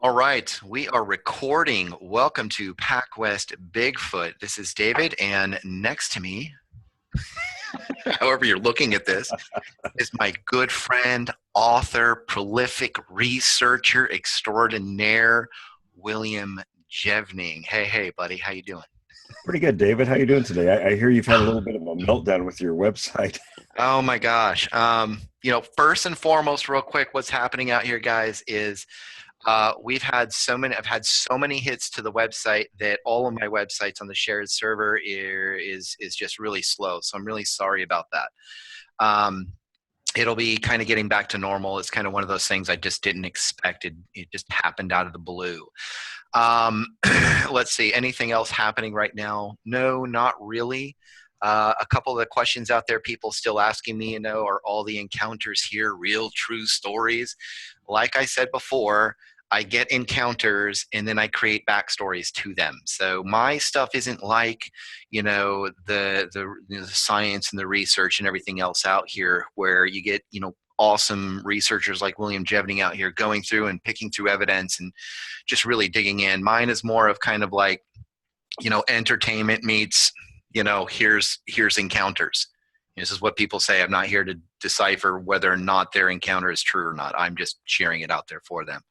All right, we are recording. Welcome to Pac West Bigfoot. This is David, and next to me, however you're looking at this, is my good friend, author, prolific researcher extraordinaire, William Jevning. Hey, buddy, how you doing? Pretty good, David. How you doing today? I hear you've had a little bit of a meltdown with your website. Oh my gosh. First and foremost, real quick, what's happening out here, guys, is I've had so many hits to the website that all of my websites on the shared server is just really slow. So I'm really sorry about that. Um, it'll be kind of getting back to normal. It's kind of one of those things I just didn't expect. It just happened out of the blue. Um, let's see. Anything else happening right now? No, not really. A couple of the questions out there, people still asking me, are all the encounters here real, true stories? Like I said before, I get encounters and then I create backstories to them. So my stuff isn't like, the science and the research and everything else out here where you get, awesome researchers like William Jevning out here going through and picking through evidence and just really digging in. Mine is more of kind of like, entertainment meets, here's encounters. This is what people say. I'm not here to decipher whether or not their encounter is true or not. I'm just sharing it out there for them.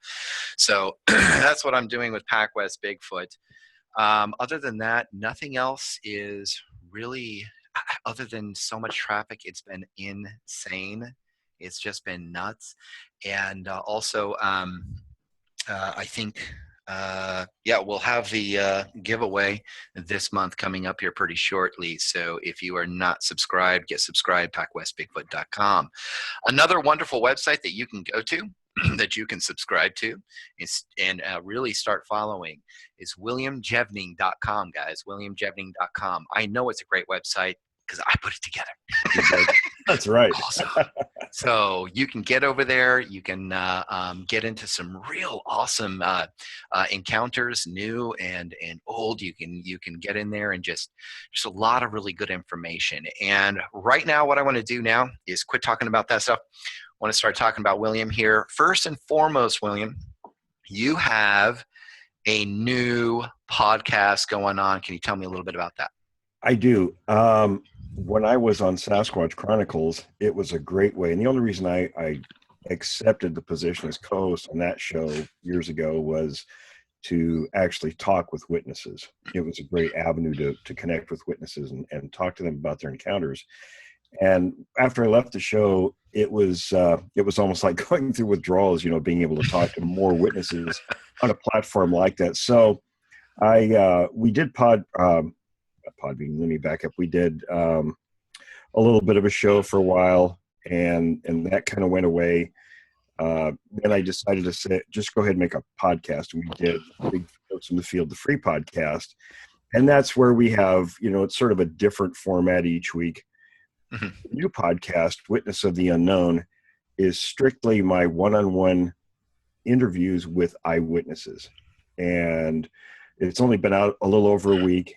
So that's what I'm doing with PacWest Bigfoot. Other than that, nothing else is really, other than so much traffic, it's been insane. It's just been nuts. And also, I think, we'll have the giveaway this month coming up here pretty shortly. So if you are not subscribed, get subscribed, pacwestbigfoot.com. Another wonderful website that you can go to, that you can subscribe to and really start following is williamjevning.com, guys. Williamjevning.com. I know it's a great website because I put it together. That's right. Awesome. So you can get over there. You can get into some real awesome encounters, new and old. You can get in there and just a lot of really good information. And right now, what I want to do now is quit talking about that stuff. I want to start talking about William here. First and foremost, William, you have a new podcast going on. Can you tell me a little bit about that? I do. When I was on Sasquatch Chronicles, it was a great way. And the only reason I accepted the position as co-host on that show years ago was to actually talk with witnesses. It was a great avenue to connect with witnesses and talk to them about their encounters. And after I left the show, it was almost like going through withdrawals, being able to talk to more witnesses on a platform like that. So we did Podbean. Let me back up. We did a little bit of a show for a while, and that kind of went away. Then I decided to say, just go ahead and make a podcast. And we did Bigfoots in the Field, the free podcast. And that's where we have, it's sort of a different format each week. Mm-hmm. The new podcast, Witness of the Unknown, is strictly my one-on-one interviews with eyewitnesses. And it's only been out a little over a week.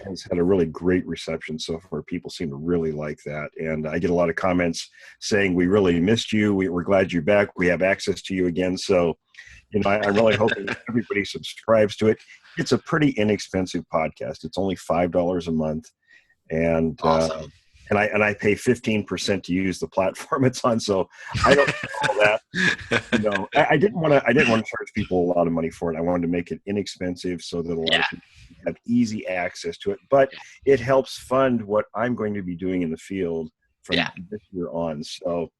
Has had a really great reception so far. People seem to really like that. And I get a lot of comments saying, we really missed you. We're glad you're back. We have access to you again. So, I'm really hoping everybody subscribes to it. It's a pretty inexpensive podcast. It's only $5 a month. And, awesome. And I pay 15% to use the platform it's on. So I don't know that. I didn't want to charge people a lot of money for it. I wanted to make it inexpensive so that a lot of people have easy access to it. But it helps fund what I'm going to be doing in the field from this year on. So,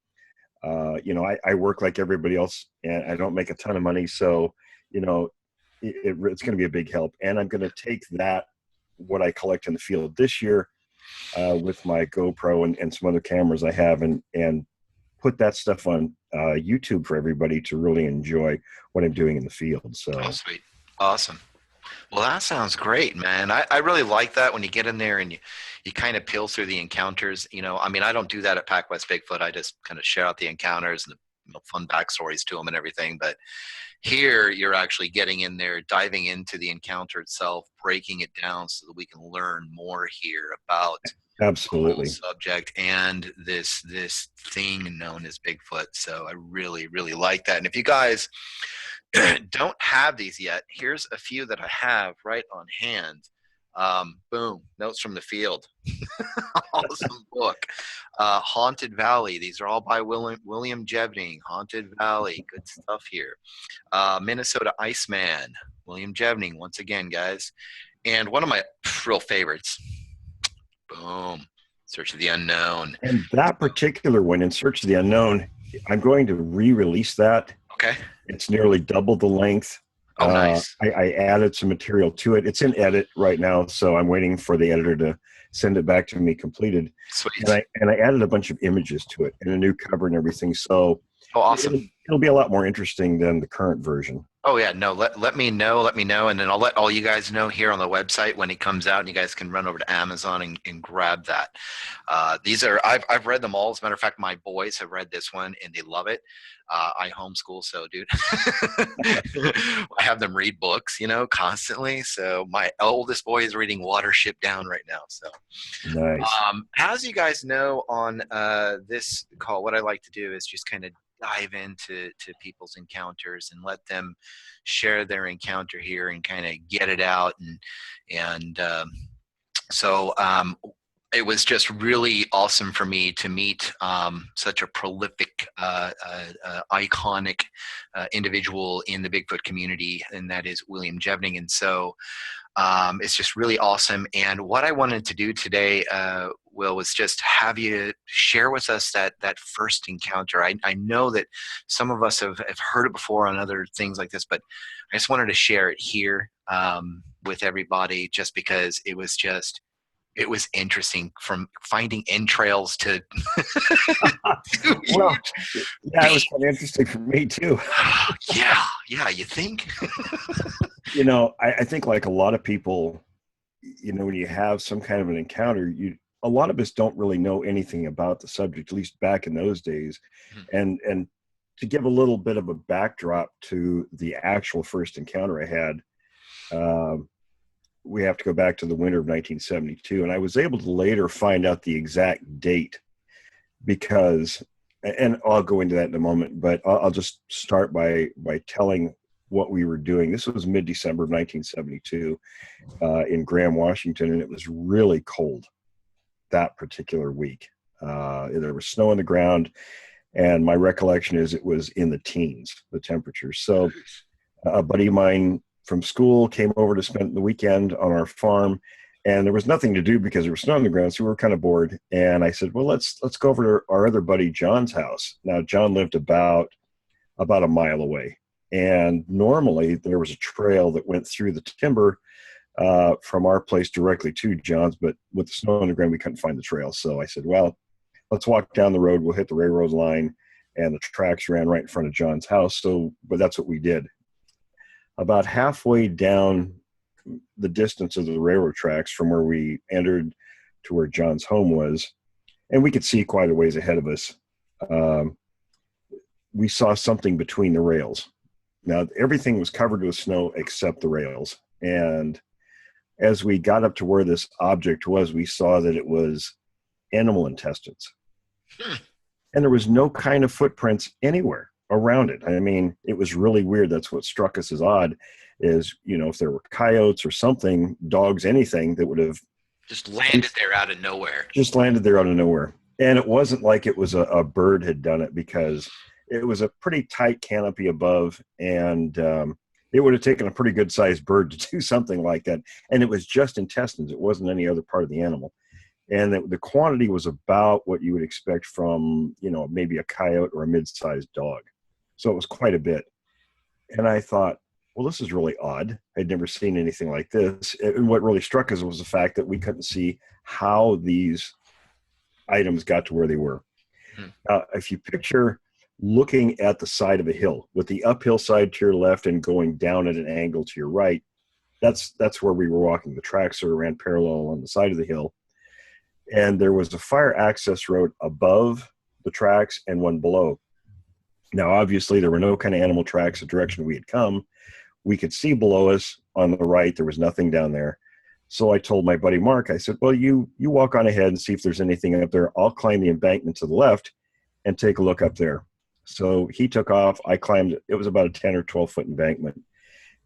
I work like everybody else, and I don't make a ton of money. So, it's going to be a big help. And I'm going to take what I collect in the field this year, with my GoPro and some other cameras I have, and put that stuff on YouTube for everybody to really enjoy what I'm doing in the field. So, oh, sweet. Awesome. Well, that sounds great, man. I really like that when you get in there and you kind of peel through the encounters. I don't do that at PacWest Bigfoot. I just kind of share out the encounters and the fun backstories to them and everything. But here, you're actually getting in there, diving into the encounter itself, breaking it down so that we can learn more here about absolutely the subject and this thing known as Bigfoot. So I really, really like that. And if you guys don't have these yet. Here's a few that I have right on hand. Boom, Notes from the Field. Awesome book. Haunted Valley. These are all by William Jevning. Haunted Valley. Good stuff here. Minnesota Iceman. William Jevning. Once again, guys. And one of my real favorites. Boom. Search of the Unknown. And that particular one, In Search of the Unknown, I'm going to re-release that. Okay. It's nearly double the length. Oh, nice. I added some material to it. It's in edit right now, so I'm waiting for the editor to send it back to me completed. Sweet. And I added a bunch of images to it and a new cover and everything. So awesome. It'll be a lot more interesting than the current version. Oh yeah, no, let me know, and then I'll let all you guys know here on the website when it comes out, and you guys can run over to Amazon and grab that. These are, I've read them all. As a matter of fact, my boys have read this one and they love it. I homeschool, so dude, I have them read books, constantly. So my oldest boy is reading Watership Down right now. So nice. As you guys know on this call, what I like to do is just kind of dive into people's encounters and let them share their encounter here and kind of get it out. So it was just really awesome for me to meet such a prolific, iconic individual in the Bigfoot community, and that is William Jevning. And so it's just really awesome. And what I wanted to do today, Will, was just have you share with us that first encounter. I know that some of us have heard it before on other things like this, but I just wanted to share it here with everybody, just because it was interesting, from finding entrails to well, that was kind of interesting for me too. yeah, you think? I think like a lot of people, when you have some kind of an encounter, a lot of us don't really know anything about the subject, at least back in those days. Mm-hmm. And to give a little bit of a backdrop to the actual first encounter I had, we have to go back to the winter of 1972. And I was able to later find out the exact date because, and I'll go into that in a moment, but I'll just start by telling what we were doing. This was mid-December of 1972 in Graham, Washington, and it was really cold that particular week. There was snow on the ground, and my recollection is it was in the teens, the temperature. So a buddy of mine from school came over to spend the weekend on our farm, and there was nothing to do because there was snow on the ground, so we were kind of bored. And I said, well, let's go over to our other buddy John's house. Now, John lived about a mile away, and normally there was a trail that went through the timber from our place directly to John's, but with the snow on the ground, we couldn't find the trail. So I said, well, let's walk down the road. We'll hit the railroad line, and the tracks ran right in front of John's house. But that's what we did. About halfway down the distance of the railroad tracks from where we entered to where John's home was, and we could see quite a ways ahead of us, we saw something between the rails. Now, everything was covered with snow except the rails. And as we got up to where this object was, we saw that it was animal intestines. And there was no kind of footprints anywhere around it. I mean, it was really weird. That's what struck us as odd is, if there were coyotes or something, dogs, anything that would have just landed there out of nowhere. And it wasn't like it was a bird had done it, because it was a pretty tight canopy above, and it would have taken a pretty good sized bird to do something like that. And it was just intestines. It wasn't any other part of the animal. And the quantity was about what you would expect from, maybe a coyote or a mid-sized dog. So it was quite a bit. And I thought, well, this is really odd. I'd never seen anything like this. And what really struck us was the fact that we couldn't see how these items got to where they were. Now, if you picture looking at the side of a hill with the uphill side to your left and going down at an angle to your right, that's where we were walking. The tracks sort of ran parallel on the side of the hill. And there was a fire access road above the tracks and one below. Now, obviously, there were no kind of animal tracks the direction we had come. We could see below us on the right. There was nothing down there. So I told my buddy Mark, I said, well, you walk on ahead and see if there's anything up there. I'll climb the embankment to the left and take a look up there. So he took off. I climbed, it was about a 10 or 12 foot embankment.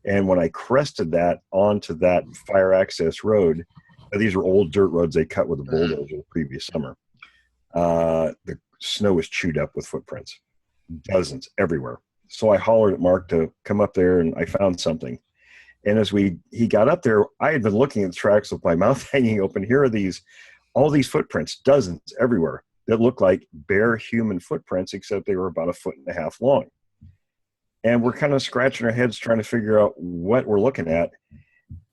And when I crested that onto that fire access road, these are old dirt roads they cut with a bulldozer the previous summer. The snow was chewed up with footprints, dozens everywhere. So I hollered at Mark to come up there, and I found something. And as he got up there, I had been looking at the tracks with my mouth hanging open. Here are all these footprints, dozens everywhere, that looked like bare human footprints, except they were about 1.5 feet long. And we're kind of scratching our heads trying to figure out what we're looking at.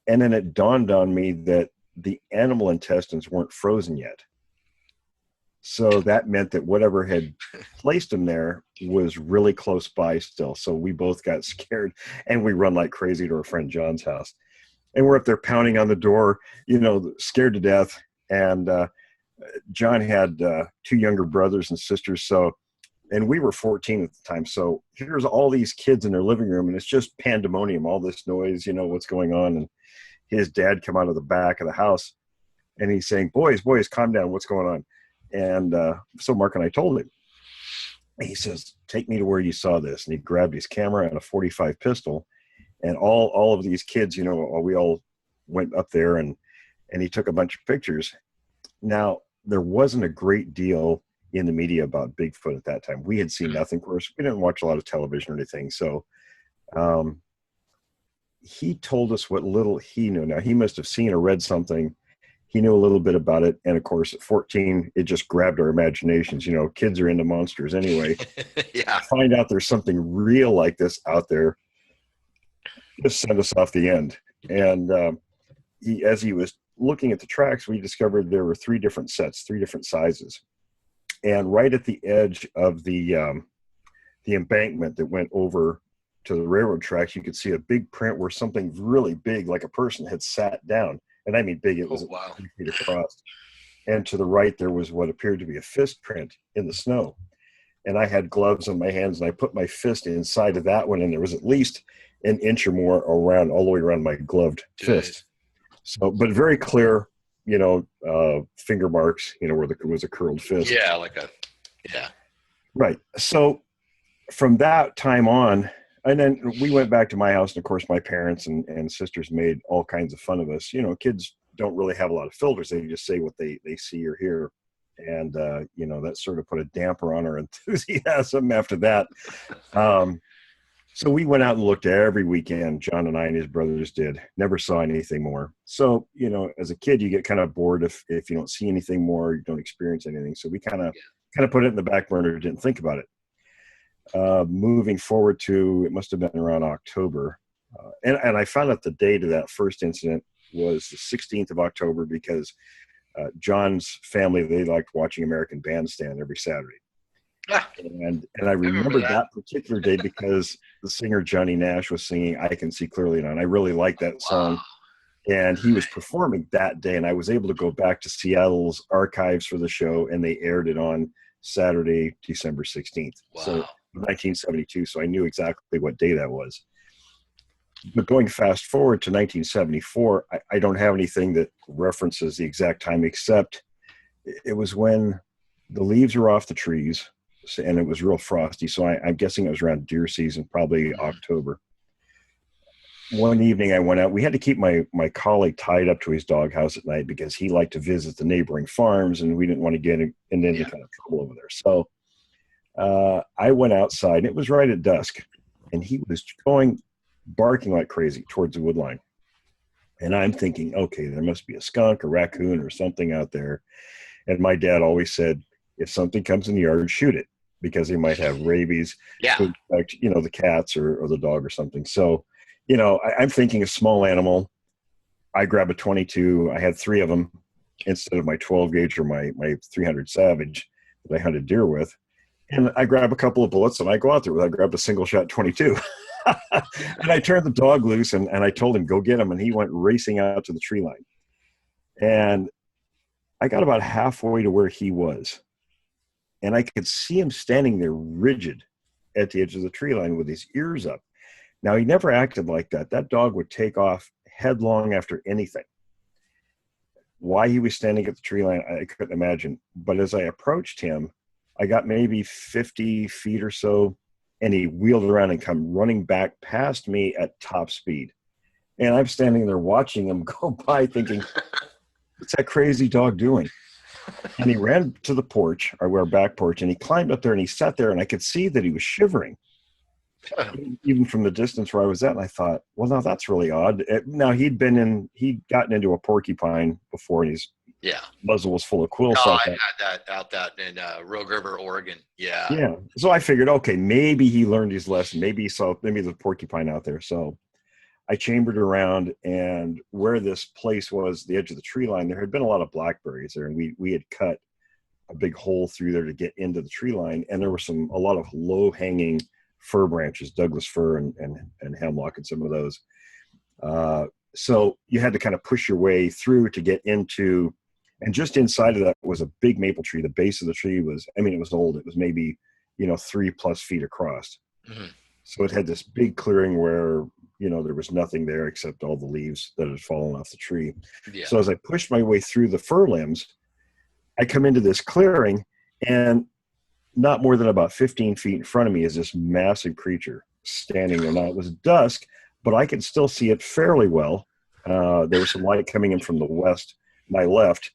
And then it dawned on me that the animal intestines weren't frozen yet. So that meant that whatever had placed them there was really close by still. So we both got scared, and we run like crazy to our friend John's house. And we're up there pounding on the door, scared to death. And John had 2 younger brothers and sisters. And we were 14 at the time. So here's all these kids in their living room, and it's just pandemonium, all this noise, what's going on. And his dad come out of the back of the house, and he's saying, boys, calm down. What's going on? And so Mark and I told him. He says, take me to where you saw this. And he grabbed his camera and a .45 pistol. And all of these kids, we all went up there, and he took a bunch of pictures. Now, there wasn't a great deal in the media about Bigfoot at that time. We had seen nothing. Of course, we didn't watch a lot of television or anything. So he told us what little he knew. Now, he must have seen or read something. He knew a little bit about it. And of course, at 14, it just grabbed our imaginations. Kids are into monsters anyway. Yeah. Find out there's something real like this out there, just sent us off the end. And as he was looking at the tracks, we discovered there were 3 different sets, 3 different sizes. And right at the edge of the embankment that went over to the railroad tracks, you could see a big print where something really big, like a person, had sat down. And I mean big, it was 3 feet across. And to the right, there was what appeared to be a fist print in the snow. And I had gloves on my hands, and I put my fist inside of that one, and there was at least an inch or more all the way around my gloved fist. So, but very clear, finger marks, where there was a curled fist. Yeah, Right. So from that time on, and then we went back to my house, and of course my parents and sisters made all kinds of fun of us. Kids don't really have a lot of filters. They just say what they see or hear. And, that sort of put a damper on our enthusiasm after that. So we went out and looked every weekend. John and I and his brothers did. Never saw anything more. So, as a kid, you get kind of bored if you don't see anything more, you don't experience anything. So we kind of put it in the back burner, didn't think about it. Moving forward to, it must have been around October. And I found out the date of that first incident was the 16th of October because John's family, they liked watching American Bandstand every Saturday. And I remember that particular day because the singer Johnny Nash was singing I Can See Clearly Now, and I really liked that song. Wow. And he was performing that day, and I was able to go back to Seattle's archives for the show, and they aired it on Saturday, December 16th. Wow. So 1972, so I knew exactly what day that was. But going fast forward to 1974, I don't have anything that references the exact time, except it was when the leaves were off the trees, and it was real frosty. So I'm guessing it was around deer season, probably October. One evening I went out. We had to keep my colleague tied up to his doghouse at night because he liked to visit the neighboring farms, and we didn't want to get into any kind of trouble over there. So I went outside. It was right at dusk, and he was barking like crazy towards the wood line. And I'm thinking, okay, there must be a skunk, a raccoon, or something out there. And my dad always said, if something comes in the yard, shoot it, because he might have rabies. Yeah. To infect, the cats or the dog or something. So, I'm thinking a small animal. I grab a 22. I had 3 of them instead of my 12 gauge or my 300 Savage that I hunted deer with. And I grab a couple of bullets and I go out there. I grabbed a single shot 22. And I turned the dog loose and I told him, go get him. And he went racing out to the tree line. And I got about halfway to where he was. And I could see him standing there rigid at the edge of the tree line with his ears up. Now, he never acted like that. That dog would take off headlong after anything. Why he was standing at the tree line, I couldn't imagine. But as I approached him, I got maybe 50 feet or so, and he wheeled around and come running back past me at top speed. And I'm standing there watching him go by thinking, what's that crazy dog doing? And he ran to the porch, our back porch, and he climbed up there and he sat there, and I could see that he was shivering, even from the distance where I was at. And I thought, well, now that's really odd. Now he'd gotten into a porcupine before, and his muzzle was full of quills. Oh, So I had that in Rogue River, Oregon. Yeah. So I figured, okay, maybe he learned his lesson. Maybe he saw maybe the porcupine out there. So I chambered around, and where this place was, the edge of the tree line, there had been a lot of blackberries there, and we had cut a big hole through there to get into the tree line, and there were a lot of low hanging fir branches, Douglas fir and hemlock, and some of those. So you had to kind of push your way through to get into, and just inside of that was a big maple tree. The base of the tree was, I mean, it was old. It was maybe 3+ feet across. Mm-hmm. So it had this big clearing where there was nothing there except all the leaves that had fallen off the tree. Yeah. So as I pushed my way through the fir limbs, I come into this clearing, and not more than about 15 feet in front of me is this massive creature standing there. Now, it was dusk, but I could still see it fairly well. There was some light coming in from the west, my left,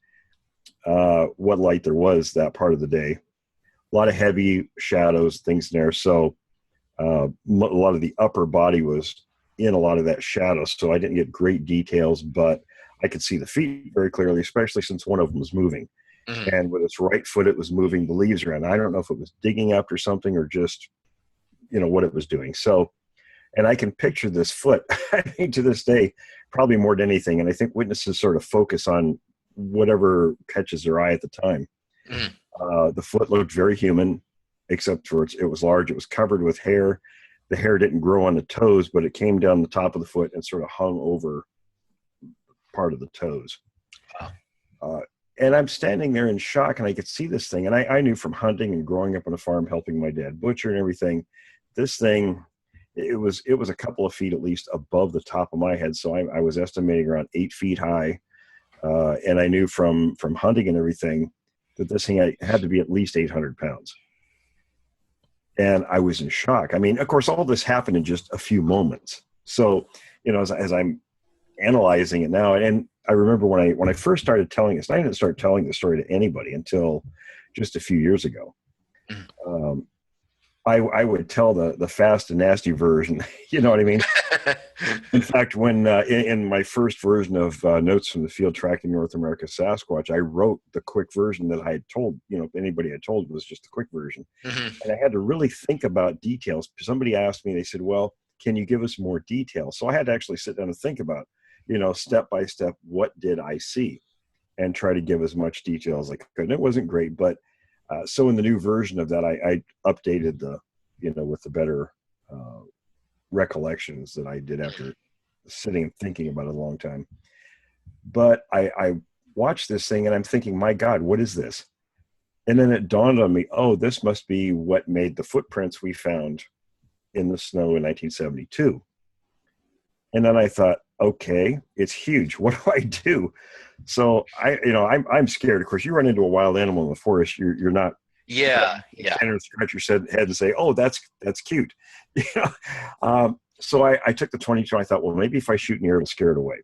what light there was that part of the day. A lot of heavy shadows, things in there. So a lot of the upper body was in a lot of that shadow, so I didn't get great details, but I could see the feet very clearly, especially since one of them was moving. Mm-hmm. And with its right foot, it was moving the leaves around. I don't know if it was digging after something or just, what it was doing. So, and I can picture this foot, I think to this day, probably more than anything. And I think witnesses sort of focus on whatever catches their eye at the time. Mm-hmm. The foot looked very human, except for it was large. It was covered with hair. The hair didn't grow on the toes, but it came down the top of the foot and sort of hung over part of the toes. Wow. And I'm standing there in shock, and I could see this thing. And I knew from hunting and growing up on a farm, helping my dad butcher and everything, this thing, it was a couple of feet at least above the top of my head. So I was estimating around 8 feet high. And I knew from hunting and everything that this thing had to be at least 800 pounds. And I was in shock. I mean, of course, all this happened in just a few moments. So, as I'm analyzing it now, and I remember when I first started telling this, I didn't start telling the story to anybody until just a few years ago. I would tell the fast and nasty version. You know what I mean? In fact, when in my first version of Notes from the Field Tracking North America Sasquatch, I wrote the quick version that I had told, anybody had told was just the quick version. Mm-hmm. And I had to really think about details. Somebody asked me, they said, well, can you give us more details? So I had to actually sit down and think about, step by step, what did I see? And try to give as much detail as I could. And it wasn't great, but so in the new version of that, I updated with the better recollections that I did after sitting and thinking about it a long time. But I watched this thing and I'm thinking, my God, what is this? And then it dawned on me, oh, this must be what made the footprints we found in the snow in 1972. And then I thought, okay, it's huge. What do I do? So I'm scared. Of course, you run into a wild animal in the forest, you're not. Yeah. And scratch your head and say, oh, that's cute. So I took the 22. I thought, well, maybe if I shoot near, it'll scare it away.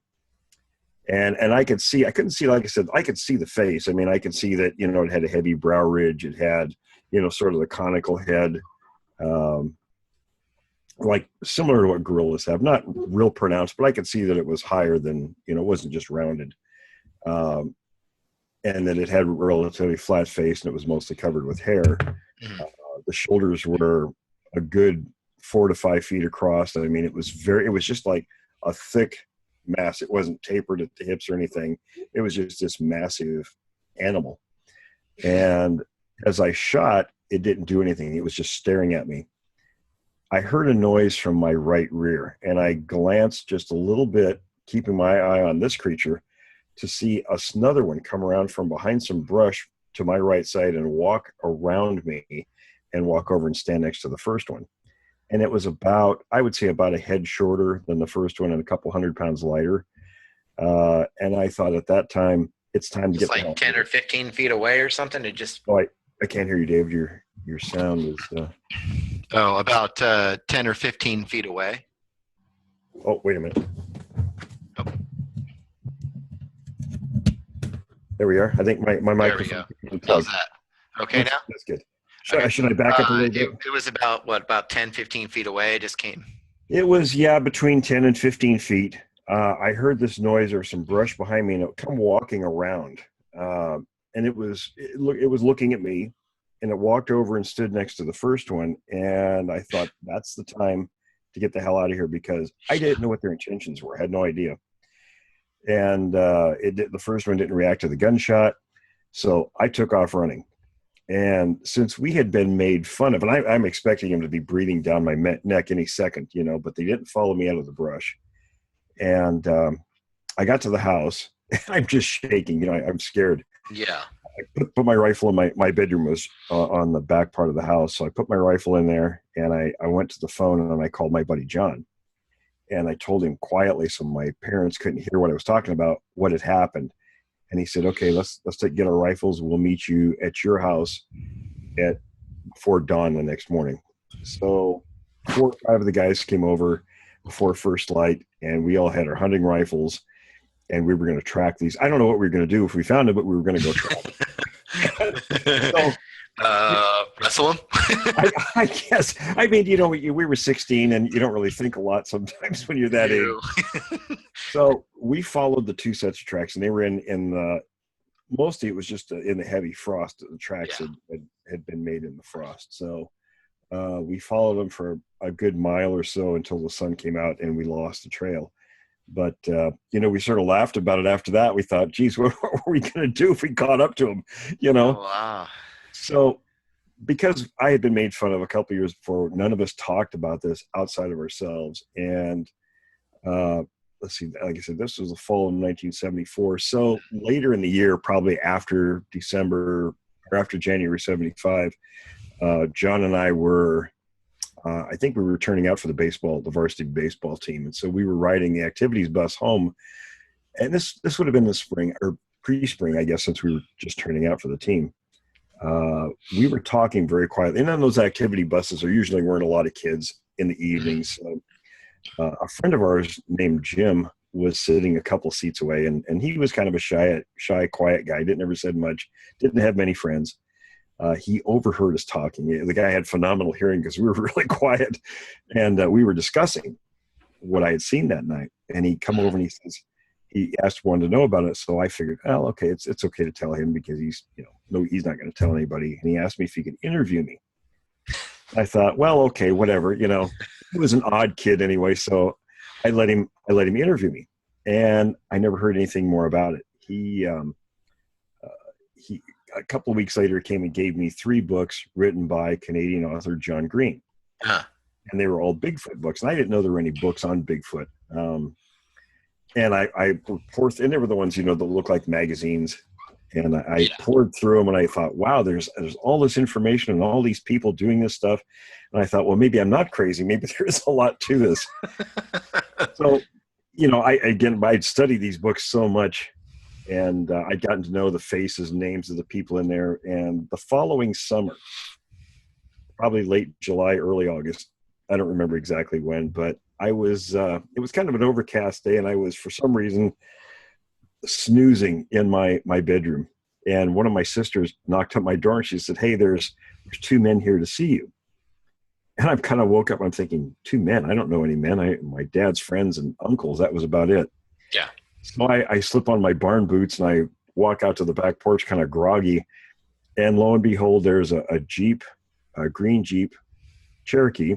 And I couldn't see, like I said, I could see the face. I mean, I could see that, it had a heavy brow ridge. It had, sort of the conical head, like similar to what gorillas have, not real pronounced, but I could see that it was higher than, it wasn't just rounded. And that it had a relatively flat face and it was mostly covered with hair. Mm-hmm. The shoulders were a good 4 to 5 feet across. I mean, it was just like a thick mass. It wasn't tapered at the hips or anything. It was just this massive animal. And as I shot, it didn't do anything. It was just staring at me. I heard a noise from my right rear, and I glanced just a little bit, keeping my eye on this creature, to see another one come around from behind some brush to my right side and walk around me and walk over and stand next to the first one. And it was I would say about a head shorter than the first one and a couple 100 pounds lighter. And I thought at that time, it's time to just get like 10 or 15 feet away or something. It just. Oh, I can't hear you, David. Your sound is. Oh, about 10 or 15 feet away. Oh, wait a minute. Oh. There we are. I think my microphone. How's that? Okay now? That's good. Okay. Should I back up a little bit? It was about 10, 15 feet away. It just came. It was, between 10 and 15 feet. I heard this noise or some brush behind me, and it come walking around. And it was looking at me, and it walked over and stood next to the first one. And I thought, that's the time to get the hell out of here, because I didn't know what their intentions were. I had no idea. And the first one didn't react to the gunshot. So I took off running. And since we had been made fun of, and I'm expecting him to be breathing down my neck any second, but they didn't follow me out of the brush. And I got to the house. I'm just shaking. I'm scared. Yeah. I put my rifle in my bedroom was on the back part of the house. So I put my rifle in there, and I went to the phone, and I called my buddy John. And I told him quietly, so my parents couldn't hear what I was talking about, what had happened. And he said, okay, let's get our rifles. We'll meet you at your house before dawn the next morning. So 4 or 5 of the guys came over before first light, and we all had our hunting rifles, and we were going to track these. I don't know what we were going to do if we found them, but we were going to go track them. So, wrestle him? I guess. I mean, we were 16, and you don't really think a lot sometimes when you're that age. So we followed the 2 sets of tracks, and they were in the mostly it was just in the heavy frost. The tracks had been made in the frost. So we followed them for a good mile or so until the sun came out, and we lost the trail. But, we sort of laughed about it after that. We thought, geez, what were we going to do if we caught up to them, Oh, wow. So because I had been made fun of a couple of years before, none of us talked about this outside of ourselves. And let's see, like I said, this was the fall of 1974. So later in the year, probably after December or after January 75, John and I were, I think we were turning out for the varsity baseball team. And so we were riding the activities bus home. And this would have been the spring or pre-spring, I guess, since we were just turning out for the team. We were talking very quietly. And on those activity buses, there usually weren't a lot of kids in the evenings. So, a friend of ours named Jim was sitting a couple seats away, and he was kind of a shy, quiet guy. Never said much, didn't have many friends. He overheard us talking. The guy had phenomenal hearing because we were really quiet, and we were discussing what I had seen that night. And he come over and he asked one to know about it. So I figured, oh, okay, it's okay to tell him because he's not going to tell anybody. And he asked me if he could interview me. I thought, well, okay, whatever. He was an odd kid anyway, so I let him interview me, and I never heard anything more about it. He a couple of weeks later came and gave me 3 books written by Canadian author John Green, and they were all Bigfoot books, and I didn't know there were any books on Bigfoot. And I poured, and they were the ones that look like magazines. And I poured through them, and I thought, wow, there's all this information and all these people doing this stuff. And I thought, well, maybe I'm not crazy. Maybe there is a lot to this. So, I'd studied these books so much, and I'd gotten to know the faces and names of the people in there. And the following summer, probably late July, early August, I don't remember exactly when, but I was, it was kind of an overcast day, and I was, for some reason, snoozing in my bedroom, and one of my sisters knocked on my door, and she said, hey, there's 2 men here to see you. And I kind of woke up, I'm thinking, 2 men? I don't know any men. My dad's friends and uncles, that was about it. Yeah. So I slip on my barn boots, and I walk out to the back porch kind of groggy, and lo and behold, there's a Jeep, a green Jeep Cherokee,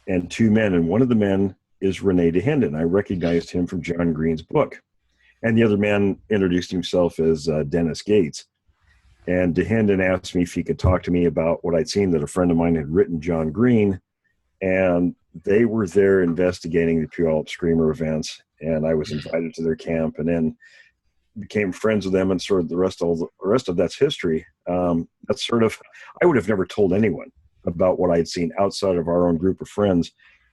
and 2 men, and one of the men is Rene Dahinden. I recognized him from John Green's book. And the other man introduced himself as Dennis Gates. And Dahinden asked me if he could talk to me about what I'd seen that a friend of mine had written John Green. And they were there investigating the Puyallup Screamer events. And I was invited to their camp, and then became friends with them, and sort of the rest of that's history. That's sort of, I would have never told anyone about what I'd seen outside of our own group of friends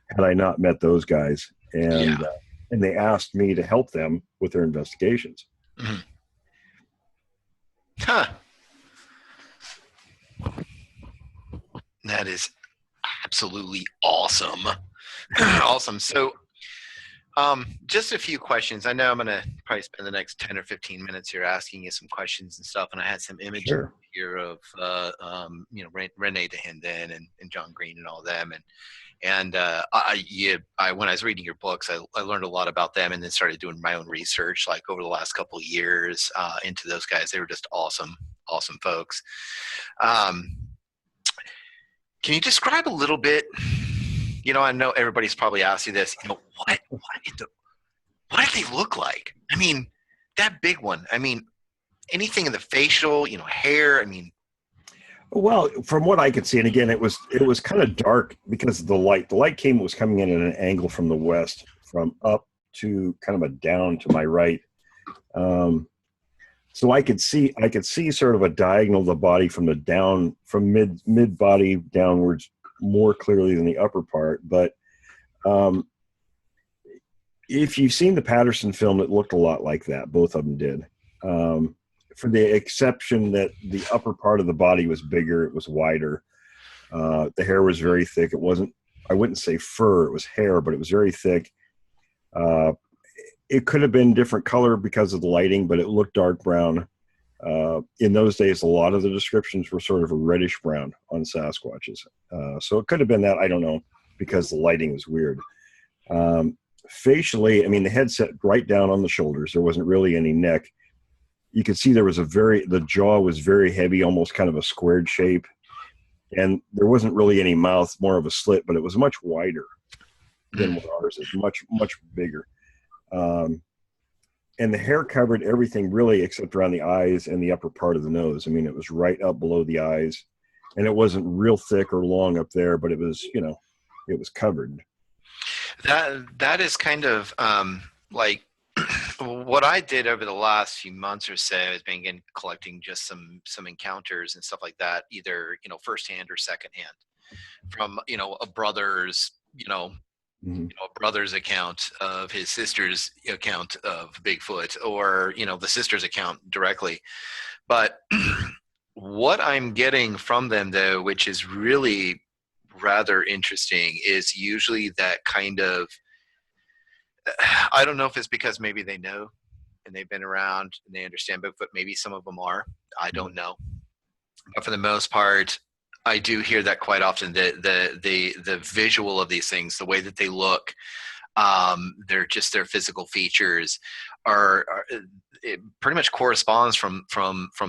had I not met those guys. And they asked me to help them with their investigations. Mm-hmm. Huh. That is absolutely awesome. Awesome. So, just a few questions. I know I'm going to probably spend the next 10 or 15 minutes here asking you some questions and stuff. And I had some images Sure. here of, Renee DeHinden and John Green and all them. And when I was reading your books, I learned a lot about them, and then started doing my own research, like over the last couple of years, into those guys. They were just awesome, awesome folks. Can you describe a little bit? I know everybody's probably asked you this. What did they look like? I mean, that big one. I mean, anything in the facial, hair. I mean, Well, from what I could see, and again, it was kind of dark because of the light. The light was coming in at an angle from the west, from up to kind of a down to my right. So I could see sort of a diagonal of the body from the down, from mid body downwards more clearly than the upper part. But if you've seen the Patterson film, it looked a lot like that. Both of them did. For the exception that the upper part of the body was bigger, it was wider. The hair was very thick. It wasn't, I wouldn't say fur, it was hair, but it was very thick. It could have been different color because of the lighting, but it looked dark brown. In those days, a lot of the descriptions were sort of a reddish brown on Sasquatches. So it could have been that, I don't know, because the lighting was weird. Facially, I mean, the head set right down on the shoulders. There wasn't really any neck. You could see there was the jaw was very heavy, almost kind of a squared shape. And there wasn't really any mouth, more of a slit, but it was much wider than what ours is, much, much bigger. And the hair covered everything really except around the eyes and the upper part of the nose. I mean, it was right up below the eyes, and it wasn't real thick or long up there, but it was, it was covered. That is kind of like what I did over the last few months or so has been collecting just some encounters and stuff like that, either firsthand or secondhand from a brother's a brother's account of his sister's account of Bigfoot, or the sister's account directly. But what I'm getting from them, though, which is really rather interesting, is usually that kind of, I don't know if it's because maybe they know and they've been around and they understand Bigfoot. Maybe some of them are. I don't know. But for the most part, I do hear that quite often. The visual of these things, the way that they look, their physical features are it pretty much corresponds from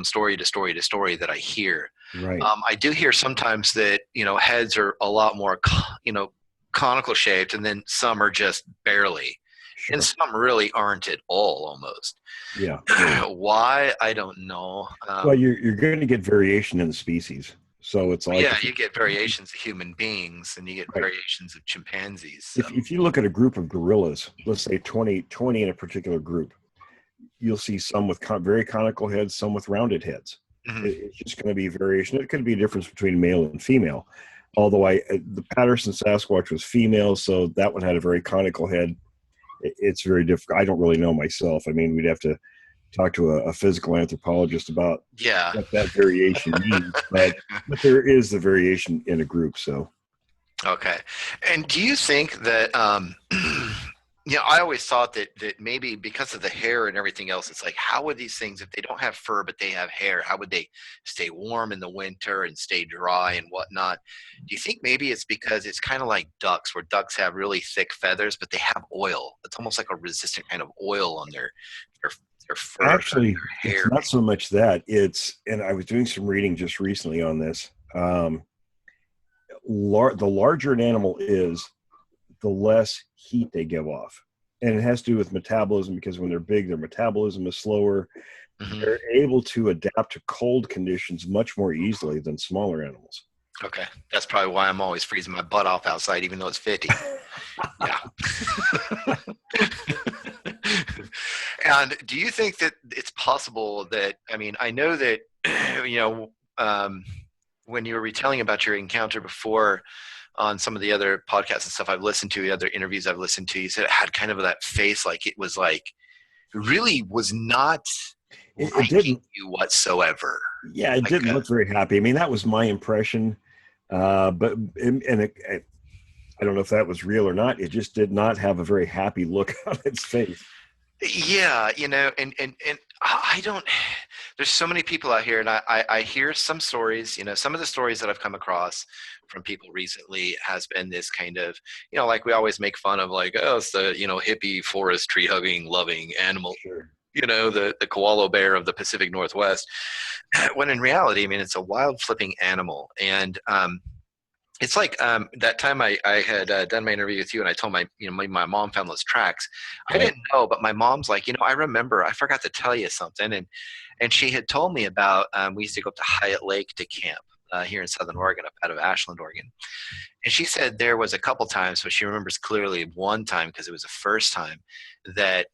story to story to story that I hear. Right. I do hear sometimes that heads are a lot more conical shaped, and then some are just barely. Sure. And some really aren't at all, almost. Yeah. Why? I don't know. Well, you're going to get variation in the species. So it's like, you get variations of human beings, and you get variations of chimpanzees. So. If you look at a group of gorillas, let's say 20 in a particular group, you'll see some with very conical heads, some with rounded heads. Mm-hmm. It's just going to be variation. It could be a difference between male and female. Although the Patterson Sasquatch was female, so that one had a very conical head. It's very difficult. I don't really know myself. I mean, we'd have to talk to a physical anthropologist about what that variation means. But there is the variation in a group. So, okay. And do you think that I always thought that maybe because of the hair and everything else, it's like, how would these things, if they don't have fur but they have hair, how would they stay warm in the winter and stay dry and whatnot? Do you think maybe it's because it's kind of like ducks, where ducks have really thick feathers, but they have oil? It's almost like a resistant kind of oil on their fur. Actually, it's not so much that. And I was doing some reading just recently on this. The larger an animal is, the less heat they give off. And it has to do with metabolism, because when they're big, their metabolism is slower. Mm-hmm. They're able to adapt to cold conditions much more easily than smaller animals. Okay. That's probably why I'm always freezing my butt off outside, even though it's 50. Yeah. And do you think that it's possible that, I know that, when you were retelling about your encounter before on some of the other podcasts and stuff I've listened to, the other interviews I've listened to, you said it had kind of that face, like it was like, it really was not it didn't you whatsoever. Yeah, it didn't look very happy. I mean, that was my impression. But I don't know if that was real or not. It just did not have a very happy look on its face. Yeah, and I don't. There's so many people out here, and I hear some stories. Some of the stories that I've come across from people recently has been this kind of, like we always make fun of, like, oh, it's the hippie forest tree hugging loving animal, Sure. the koala bear of the Pacific Northwest. When in reality, I mean, it's a wild flipping animal, and it's like that time I had done my interview with you, and I told my mom found those tracks. I Right. didn't know, but my mom's like, I remember, I forgot to tell you something, and she had told me about, we used to go up to Hyatt Lake to camp here in Southern Oregon, up out of Ashland, Oregon, and she said there was a couple times, but she remembers clearly one time because it was the first time that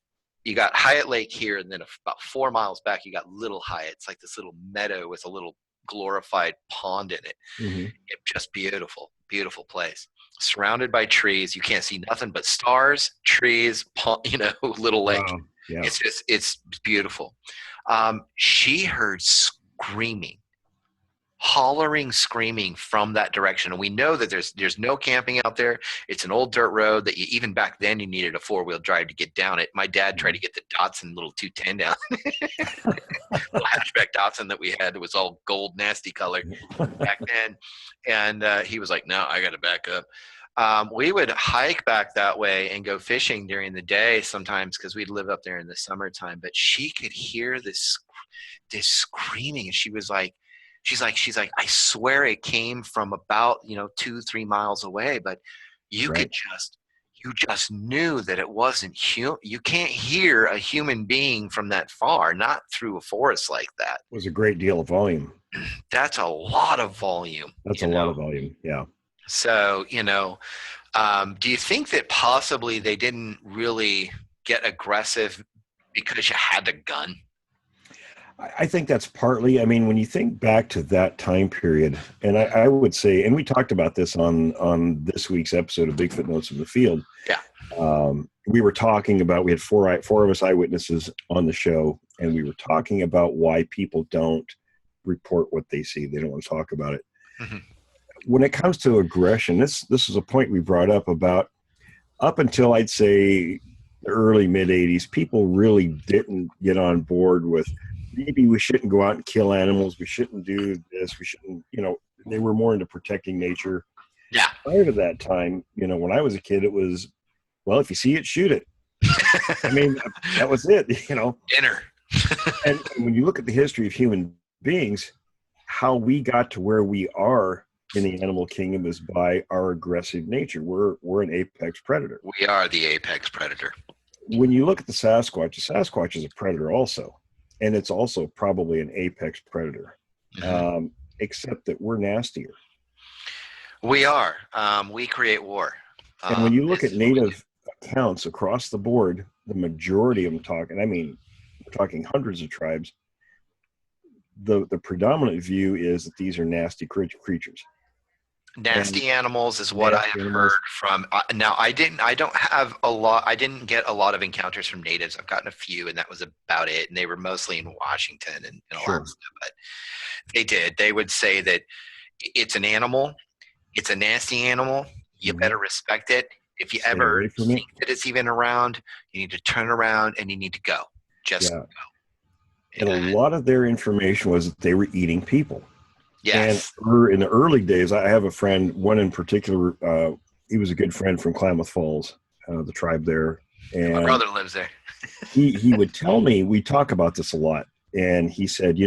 you got Hyatt Lake here, and then about 4 miles back you got Little Hyatt. It's like this little meadow with a little glorified pond in it. Mm-hmm. Just beautiful, beautiful place. Surrounded by trees. You can't see nothing but stars, trees, little lake. Wow. Yeah. It's beautiful. She heard screaming, hollering, screaming from that direction. And we know that there's no camping out there. It's an old dirt road that even back then you needed a 4-wheel drive to get down it. My dad tried to get the Datsun little 210 down. Little hatchback Datsun that we had, it was all gold, nasty color back then. And he was like, no, I got to back up. We would hike back that way and go fishing during the day sometimes because we'd live up there in the summertime. But she could hear this screaming, and she's like, I swear it came from about 2-3 miles away, but you Right. you just knew that it wasn't human. You can't hear a human being from that far, not through a forest like that. It was a great deal of volume. That's a lot of volume. That's a lot of volume. Yeah. So, do you think that possibly they didn't really get aggressive because you had a gun? I think that's partly, I mean, when you think back to that time period, and I would say, and we talked about this on this week's episode of Bigfoot Notes from the Field. Yeah. We were talking about, we had four of us eyewitnesses on the show, and we were talking about why people don't report what they see. They don't want to talk about it. Mm-hmm. When it comes to aggression, this is a point we brought up about up until I'd say the early mid 80s, people really didn't get on board with maybe we shouldn't go out and kill animals. We shouldn't do this. We shouldn't, they were more into protecting nature. Yeah. Prior to that time, when I was a kid, it was, well, if you see it, shoot it. I mean, that was it, Dinner. And when you look at the history of human beings, how we got to where we are in the animal kingdom is by our aggressive nature. We're an apex predator. We are the apex predator. When you look at the Sasquatch is a predator also. And it's also probably an apex predator, except that we're nastier. We are. We create war. And when you look at native accounts across the board, the majority of them we're talking hundreds of tribes, the predominant view is that these are nasty creatures. Nasty animals is what I have heard from. Now, I didn't get a lot of encounters from natives. I've gotten a few, and that was about it. And they were mostly in Washington and Alaska. But they would say that it's an animal. It's a nasty animal. You better respect it. If you ever think that it's even around, you need to turn around and you need to go. Just go. And a lot of their information was that they were eating people. Yes. And in the early days, I have a friend, one in particular, he was a good friend from Klamath Falls, the tribe there. And my brother lives there. he would tell me, we talk about this a lot. And he said,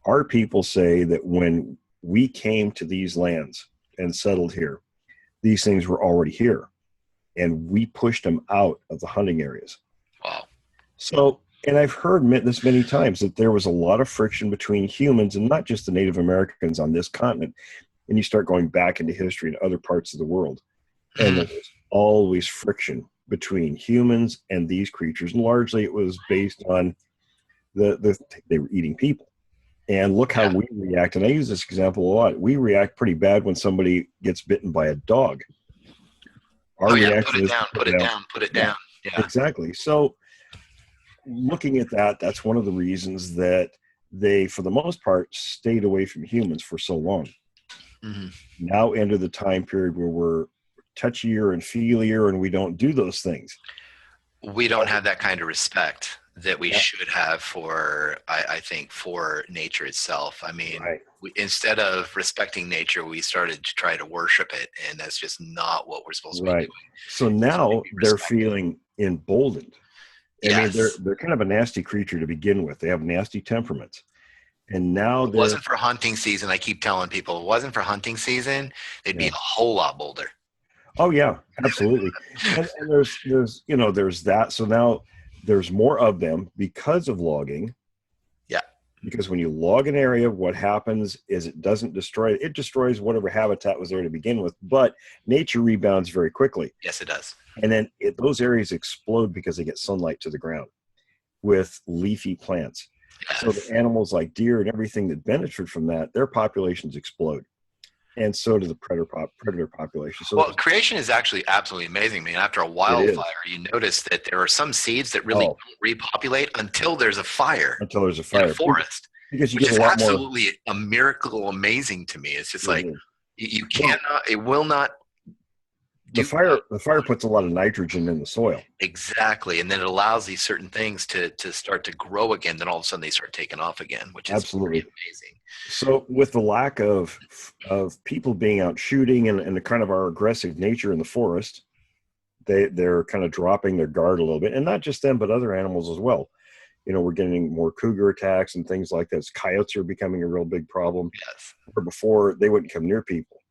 our people say that when we came to these lands and settled here, these things were already here. And we pushed them out of the hunting areas. Wow. So, and I've heard this many times, that there was a lot of friction between humans and not just the Native Americans on this continent. And you start going back into history in other parts of the world. And there was always friction between humans and these creatures. And largely it was based on they were eating people. And look how we react. And I use this example a lot. We react pretty bad when somebody gets bitten by a dog. Our reaction is put it down. Yeah. Exactly. So looking at that's one of the reasons that they, for the most part, stayed away from humans for so long. Mhm. Now enter the time period where we're touchier and feelier, and we don't do those things. We don't have that kind of respect that we Yeah, should have for, I think, for nature itself. I mean, right. instead of respecting nature, we started to try to worship it, and that's just not what we're supposed to be Right. doing. So We're supposed to now be they're respecting. feeling emboldened. I mean, Yes. they're kind of a nasty creature to begin with. They have nasty temperaments, and now If it they're wasn't for hunting season, I keep telling people, if it wasn't for hunting season, they'd be yeah. a whole lot bolder. Oh yeah, absolutely. And there's that. So now there's more of them because of logging. Yeah. Because when you log an area, what happens is it doesn't destroy it. It destroys whatever habitat was there to begin with, but nature rebounds very quickly. Yes, it does. And then those areas explode because they get sunlight to the ground with leafy plants. So the Yes. animals like deer and everything that benefit from that, their populations explode. And so do the predator population. So Well, creation is actually absolutely amazing. I mean, after a it wildfire, is. you notice that there are some seeds that really Oh, don't repopulate until there's a fire until there's a in a fire. forest, Because you which get a is lot more. absolutely a miracle amazing to me. It's just It like is. you Well, cannot, it will not the do fire puts a lot of nitrogen in the soil. exactly. And then it allows these certain things to start to grow again. Then all of a sudden they start taking off again, which is pretty Absolutely. amazing. So with the lack of people being out shooting and the kind of our aggressive nature in the forest, they're kind of dropping their guard a little bit, and not just them, but other animals as well. We're getting more cougar attacks and things like that. Coyotes are becoming a real big problem. Yes. Where before they wouldn't come near people.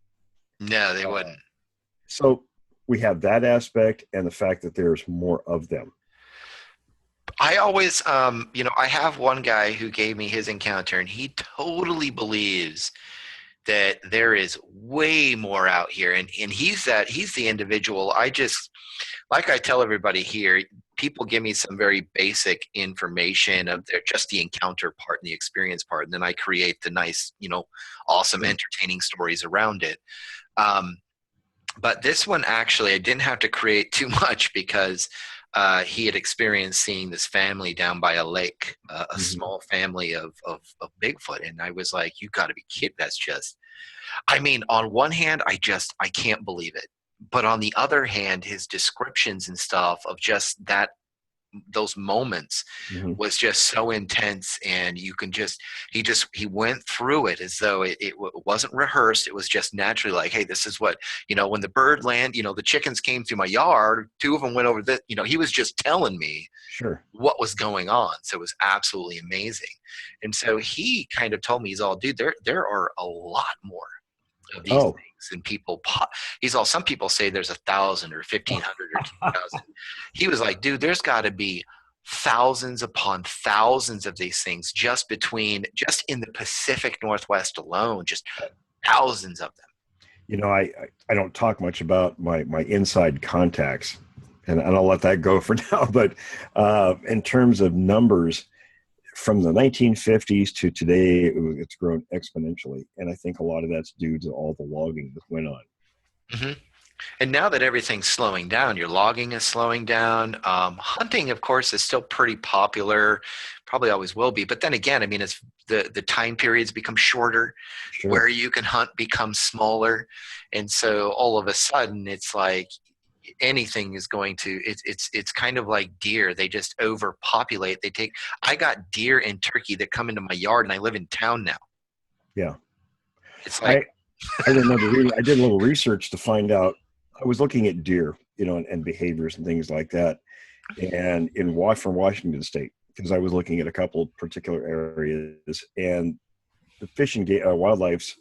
No, they Uh, wouldn't. so we have that aspect and the fact that there's more of them. I always, I have one guy who gave me his encounter, and he totally believes that there is way more out here, and he's the individual. I just, like I tell everybody here, people give me some very basic information of their just the encounter part and the experience part, and then I create the nice, awesome, Sure. entertaining stories around it. Um, but this one, actually, I didn't have to create too much because he had experienced seeing this family down by a lake, a Mhm. small family of Bigfoot. And I was like, you got to be kidding. That's just, I mean, on one hand, I can't believe it. But on the other hand, his descriptions and stuff of just those moments Mhm. was just so intense, and you can just he went through it as though it wasn't rehearsed. It was just naturally like, hey, this is what, when the bird land, the chickens came through my yard, two of them went over this, he was just telling me Sure. what was going on. So it was absolutely amazing. And so he kind of told me, he's all, dude, there are a lot more of these Oh. things, and he's all, some people say there's 1,000 or 1,500 or 2,000. He was like, dude, there's got to be thousands upon thousands of these things just in the Pacific Northwest alone, just thousands of them. I don't talk much about my inside contacts, and I'll let that go for now. But in terms of numbers, from the 1950s to today, it's grown exponentially, and I think a lot of that's due to all the logging that went on. Hmm. And now that everything's slowing down, your logging is slowing down. Hunting, of course, is still pretty popular, probably always will be. But then again, I mean, it's the time periods become shorter, Sure. where you can hunt becomes smaller, and so all of a sudden, it's like anything is going to. It's kind of like deer. They just overpopulate. I got deer and turkey that come into my yard, and I live in town now. Yeah. It's I like, I remember reading. I did a little research to find out. I was looking at deer, and behaviors and things like that, and from Washington State, because I was looking at a couple of particular areas, and the Fish and Wildlife's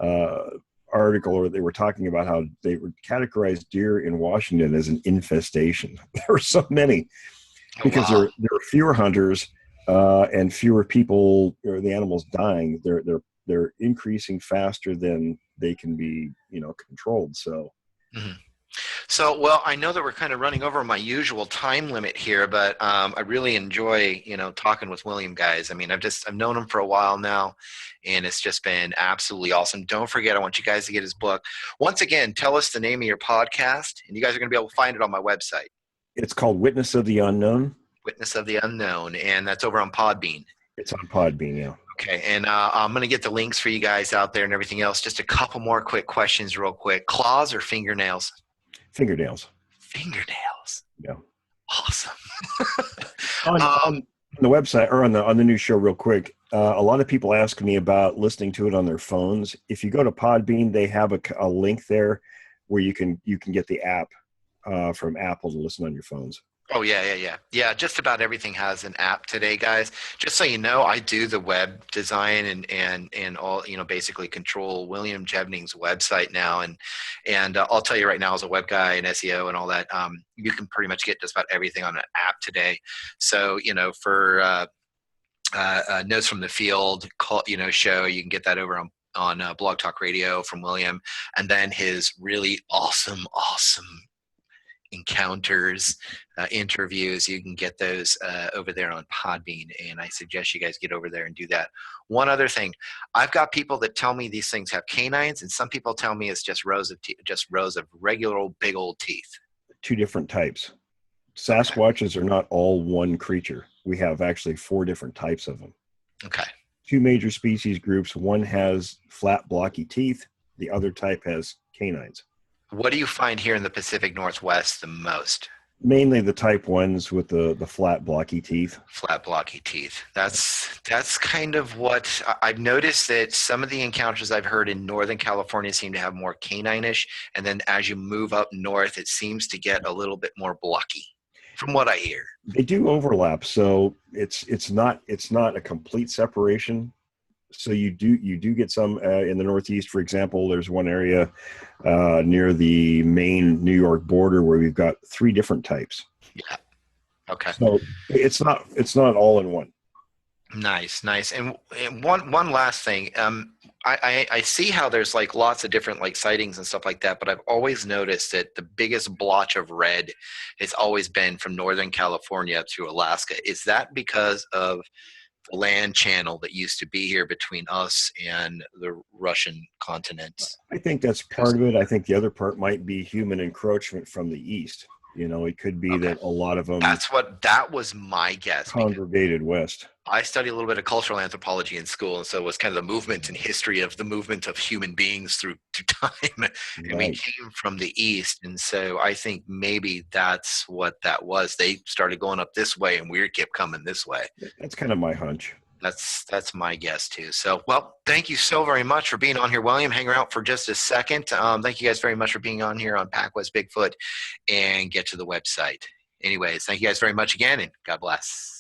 uh, article, or they were talking about how they would categorize deer in Washington as an infestation. There were so many oh because wow. there are fewer hunters and fewer people, or the animals dying. They're increasing faster than they can be, controlled. So Mhm. So, well, I know that we're kind of running over my usual time limit here, but I really enjoy, talking with William, guys. I mean, I've known him for a while now, and it's just been absolutely awesome. Don't forget, I want you guys to get his book. Once again, tell us the name of your podcast, and you guys are going to be able to find it on my website, it's called Witness of the Unknown. Witness of the Unknown, and that's over on Podbean. It's on Podbean, yeah. Okay, and I'm going to get the links for you guys out there and everything else. Just a couple more quick questions, real quick. Claws or fingernails? Fingernails. Fingernails. Yeah. Awesome. On the website or on the new show, real quick, a lot of people ask me about listening to it on their phones. If you go to Podbean, they have a link there where you can get the app from Apple to listen on your phones. Oh, yeah. Just about everything has an app today, guys. Just so you know, I do the web design and all, basically control William Jevning's website now. And I'll tell you right now, as a web guy and SEO and all that, you can pretty much get just about everything on an app today. So, for Notes from the Field, show, you can get that over on Blog Talk Radio from William, and then his really awesome encounters, interviews. You can get those over there on Podbean, and I suggest you guys get over there and do that. One other thing, I've got people that tell me these things have canines, and some people tell me it's just rows of regular old big old teeth. Two different types. Sasquatches are not all one creature. We have actually 4 different types of them. Okay. 2 major species groups. One has flat, blocky teeth. The other type has canines. What do you find here in the Pacific Northwest the most? Mainly the type 1s with the flat, blocky teeth. Flat, blocky teeth. That's kind of what I've noticed, that some of the encounters I've heard in Northern California seem to have more canine-ish, and then as you move up north, it seems to get a little bit more blocky, from what I hear. They do overlap, so it's not a complete separation. So you do get some in the Northeast, for example. There's one area near the Maine New York border where we've got 3 different types. Yeah. Okay. So it's not all in one. Nice. And one last thing. I see how there's like lots of different like sightings and stuff like that, but I've always noticed that the biggest blotch of red has always been from Northern California up through Alaska. Is that because of the land channel that used to be here between us and the Russian continent? I think that's part of it. I think the other part might be human encroachment from the east. It could be that a lot of them. That was my guess. Congregated west. I studied a little bit of cultural anthropology in school, and so it was kind of the movement and history of the movement of human beings through time. And we came from the east, and so I think maybe that's what that was. They started going up this way, and we kept coming this way. That's kind of my hunch. That's my guess too. So, well, thank you so very much for being on here, William. Hang around for just a second. Thank you guys very much for being on here on PacWest Bigfoot, and get to the website. Anyways, thank you guys very much again, and God bless.